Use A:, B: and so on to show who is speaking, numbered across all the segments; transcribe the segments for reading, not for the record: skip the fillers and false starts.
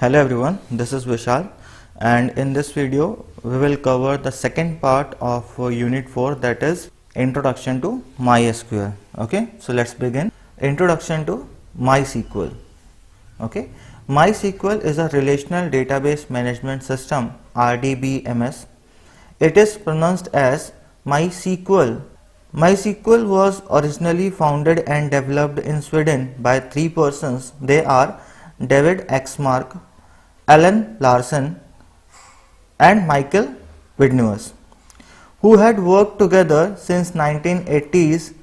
A: Hello everyone, this is Vishal, and in this video we will cover the second part of unit 4, that is introduction to MySQL. Okay, so let's begin. Introduction to MySQL. Okay, MySQL is a relational database management system, RDBMS. It is pronounced as MySQL. MySQL was originally founded and developed in Sweden by three persons. They are David Exmark, Alan Larson and Michael Widnews, who had worked together since 1980s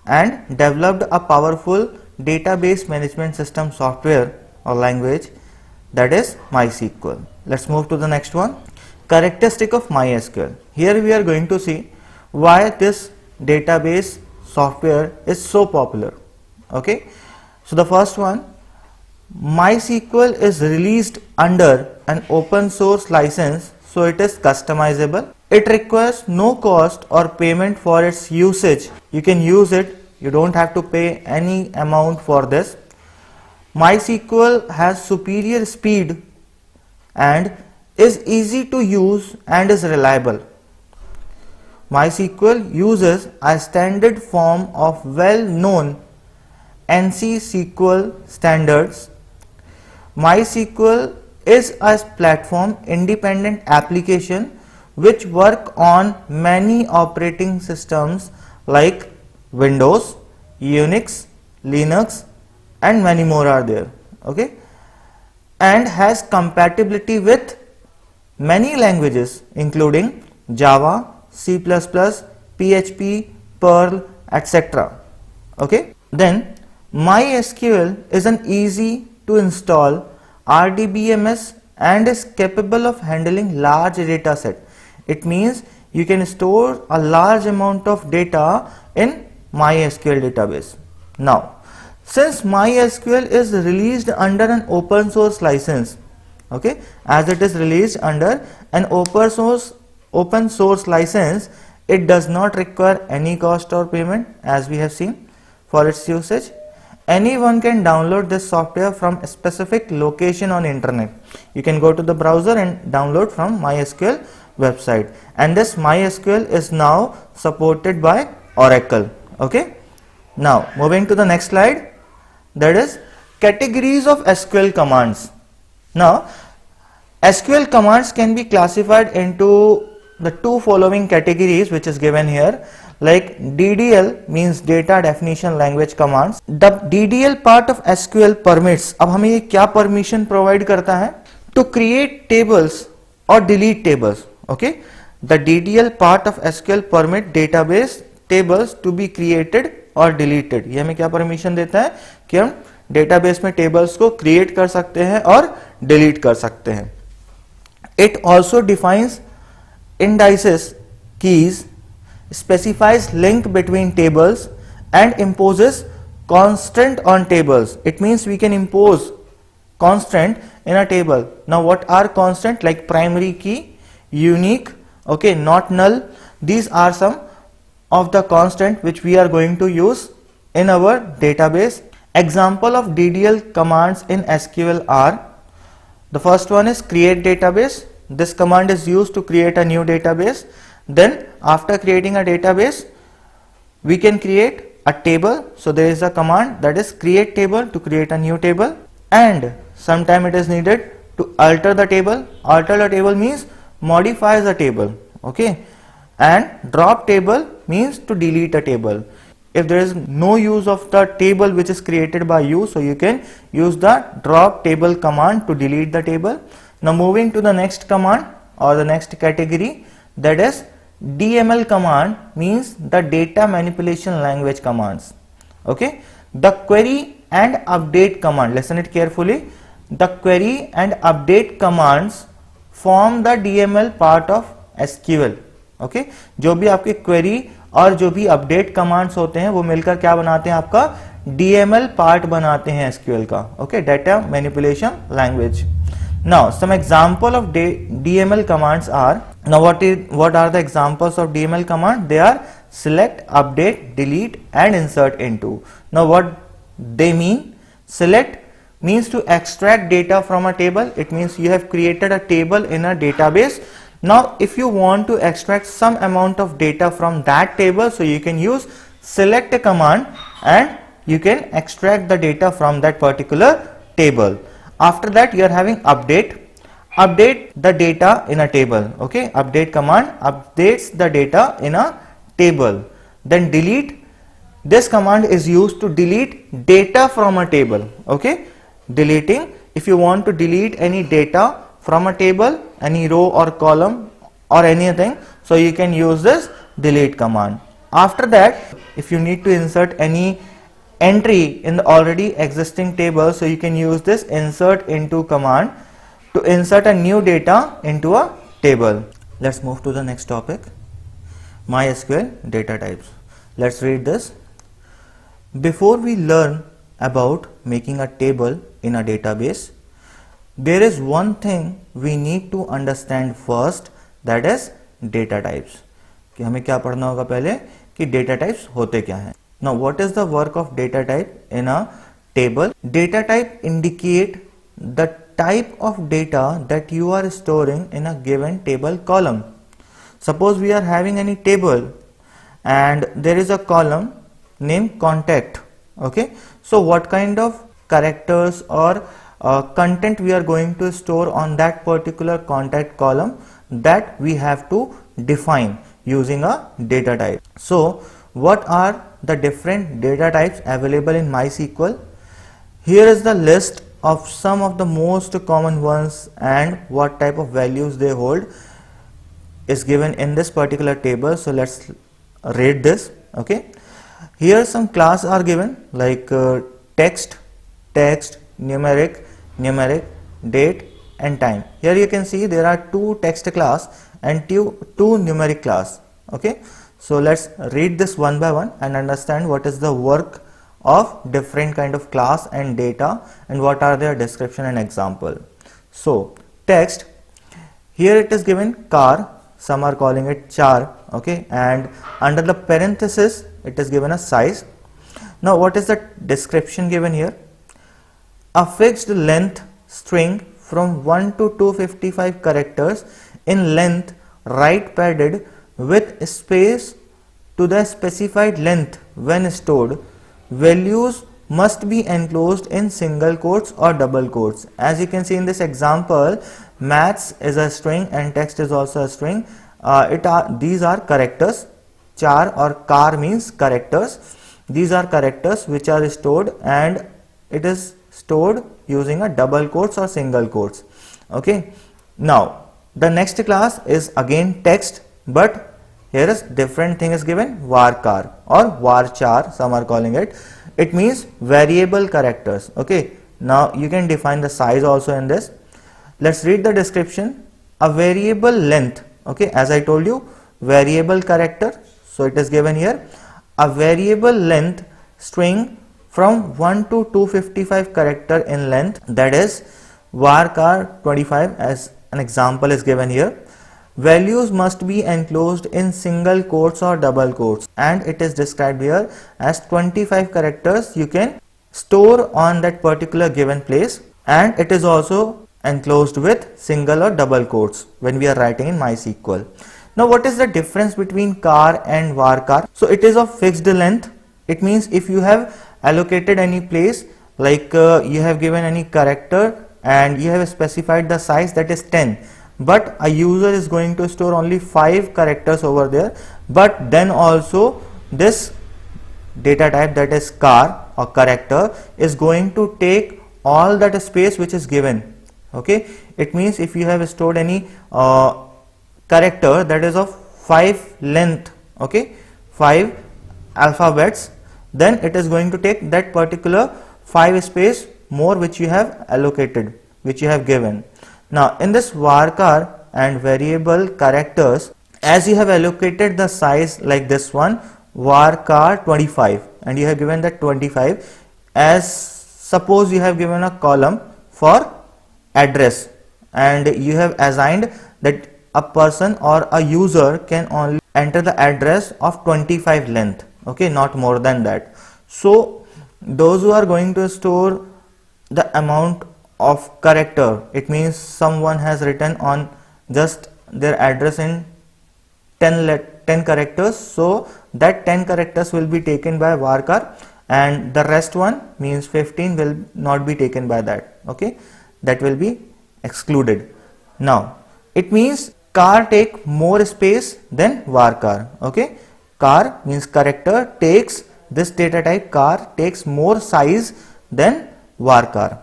A: and developed a powerful database management system software or language, that is MySQL. Let's move to the next one. Characteristic of MySQL. Here we are going to see why this database software is so popular. Okay, so the first one, MySQL is released under an open source license, so it is customizable. It requires no cost or payment for its usage. You can use it, you don't have to pay any amount for this. MySQL has superior speed and is easy to use and is reliable. MySQL uses a standard form of well-known ANSI SQL standards. MySQL is a platform independent application which work on many operating systems like Windows, Unix, Linux and many more are there. Okay, and has compatibility with many languages including Java, C++, PHP, Perl, etc. Okay, then MySQL is an easy to install RDBMS and is capable of handling large data set. It means you can store a large amount of data in MySQL database. Now, since MySQL is released under an open source license, okay, as it is released under an open source license, it does not require any cost or payment, as we have seen, for its usage. Anyone can download this software from a specific location on internet. You can go to the browser and download from MySQL website, and this MySQL is now supported by Oracle. Okay, now moving to the next slide, that is categories of SQL commands. Now SQL commands can be classified into the two following categories which is given here, like DDL means data definition language commands. The DDL part of SQL permits, अब हमें ये क्या permission provide करता है? To create tables or delete tables. Okay, the DDL part of SQL permit database tables to be created or deleted. ये हमें क्या permission देता है कि हम database में tables को create कर सकते हैं और delete कर सकते हैं. It also defines indices keys, specifies link between tables and imposes constant on tables. It means we can impose constant in a table. Now what are constant? Like primary key, unique, okay, not null. These are some of the constant which we are going to use in our database. Example of DDL commands in SQL are, the first one is create database. This command is used to create a new database. Then after creating a database, we can create a table. So there is a command that is create table to create a new table, and sometime it is needed to alter the table. Alter the table means modify the table. Okay, and drop table means to delete a table. If there is no use of the table which is created by you, so you can use the drop table command to delete the table. Now moving to the next command or the next category, that is DML command means the data manipulation language commands. Okay, the query and update command, listen it carefully, the query and update commands form the DML part of SQL. Okay, जो भी आपकी query और जो भी update commands होते हैं वो मिलकर क्या बनाते हैं, आपका DML part बनाते हैं SQL का. Okay, data manipulation language. Now some example of DML commands are, now what are the examples of DML command? They are select, update, delete and insert into. Now what they mean? Select means to extract data from a table. It means you have created a table in a database. Now if you want to extract some amount of data from that table, so you can use select a command and you can extract the data from that particular table. After that you are having update the data in a table. Okay, update command updates the data in a table. Then delete, this command is used to delete data from a table. Okay, deleting, if you want to delete any data from a table, any row or column or anything, so you can use this delete command. After that, if you need to insert any entry in the already existing table, so you can use this insert into command to insert a new data into a table. Let's move to the next topic, MySQL data types. Let's read this. Before we learn about making a table in a database, there is one thing we need to understand first, that is data types. कि हमें क्या पढ़ना होगा पहले कि data types होते क्या हैं. Now what is the work of data type in a table? Data type indicate the type of data that you are storing in a given table column. Suppose we are having any table and there is a column named contact. Okay, so what kind of characters or content we are going to store on that particular contact column, that we have to define using a data type. So what are the different data types available in MySQL? Here is the list of some of the most common ones and what type of values they hold is given in this particular table. So let's read this. Okay, here some class are given like text, numeric, date and time. Here you can see there are two text class and two numeric class. Okay, so let's read this one by one and understand what is the work of different kind of class and data and what are their description and example. So text, here it is given car, some are calling it char. Okay, and under the parenthesis it is given a size. Now what is the description given here? A fixed length string from 1 to 255 characters in length, right padded with space to the specified length. When stored, values must be enclosed in single quotes or double quotes. As you can see in this example, maths is a string and text is also a string. These are characters. Char or car means characters. These are characters which are stored and it is stored using a double quotes or single quotes. Okay, now the next class is again text, but here is different thing is given, varchar or varchar, some are calling it. It means variable characters. Okay, now you can define the size also in this. Let's read the description. A variable length. Okay, as I told you, variable character. So it is given here, a variable length string from 1 to 255 character in length, that is varchar 25 as an example is given here. Values must be enclosed in single quotes or double quotes and it is described here as 25 characters you can store on that particular given place, and it is also enclosed with single or double quotes when we are writing in MySQL. Now what is the difference between char and varchar? So it is of fixed length. It means if you have allocated any place, like you have given any character and you have specified the size, that is 10, but a user is going to store only 5 characters over there, but then also this data type, that is char or character, is going to take all that space which is given. Okay, it means if you have stored any character that is of 5 length, okay, 5 alphabets, then it is going to take that particular 5 space more which you have allocated, which you have given. Now in this varchar and variable characters, as you have allocated the size like this one, varchar 25, and you have given that 25, as suppose you have given a column for address and you have assigned that a person or a user can only enter the address of 25 length, okay, not more than that. So those who are going to store the amount of character. It means someone has written on just their address in 10 characters, so that 10 characters will be taken by varchar, and the rest one means 15 will not be taken by that. Okay, that will be excluded. Now it means char take more space than varchar. Okay, char means character takes, this data type char takes more size than varchar.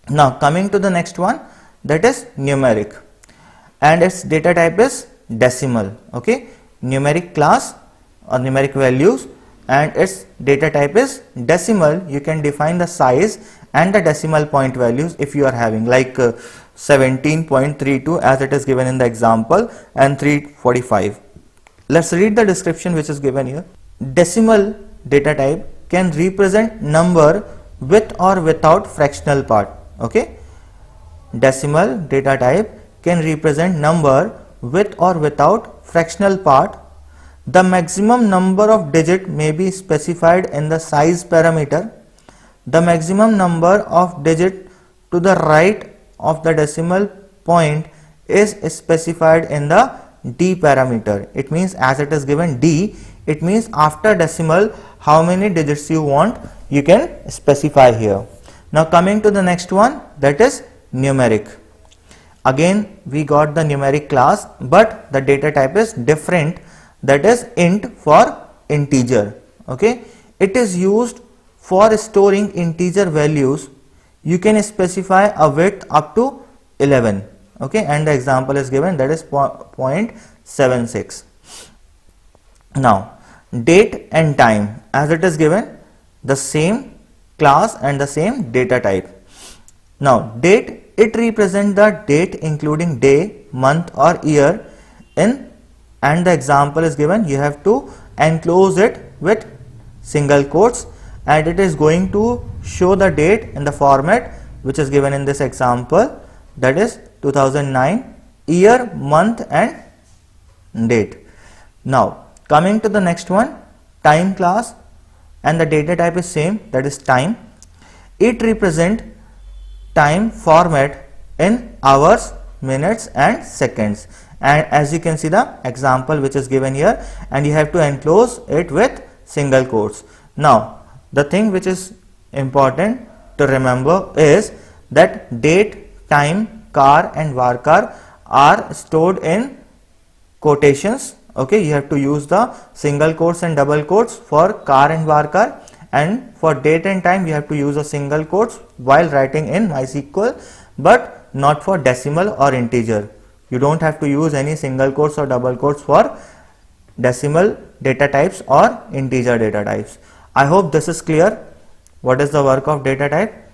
A: Now coming to the next one, that is numeric, and its data type is decimal. Okay, numeric class or numeric values, and its data type is decimal. You can define the size and the decimal point values if you are having like 17.32 as it is given in the example, and 345. Let's read the description which is given here. Decimal data type can represent number with or without fractional part. Okay, decimal data type can represent number with or without fractional part. The maximum number of digit may be specified in the size parameter. The maximum number of digit to the right of the decimal point is specified in the D parameter. It means as it is given D, it means after decimal how many digits you want, you can specify here. Now coming to the next one, that is numeric. Again we got the numeric class, but the data type is different, that is int for integer. Okay, it is used for storing integer values. You can specify a width up to 11. Okay, and the example is given, that is 0.76. Now date and time, as it is given, the same class and the same data type. Now date, it represents the date including day, month or year in, and the example is given. You have to enclose it with single quotes, and it is going to show the date in the format which is given in this example, that is 2009, year, month and date. Now coming to the next one, time class, and the data type is same, that is time. It represent time format in hours, minutes and seconds, and as you can see the example which is given here, and you have to enclose it with single quotes. Now the thing which is important to remember is that date, time, char and varchar are stored in quotations. Okay, you have to use the single quotes and double quotes for char and varchar, and for date and time you have to use a single quotes while writing in MySQL, but not for decimal or integer. You don't have to use any single quotes or double quotes for decimal data types or integer data types. I hope this is clear. What is the work of data type?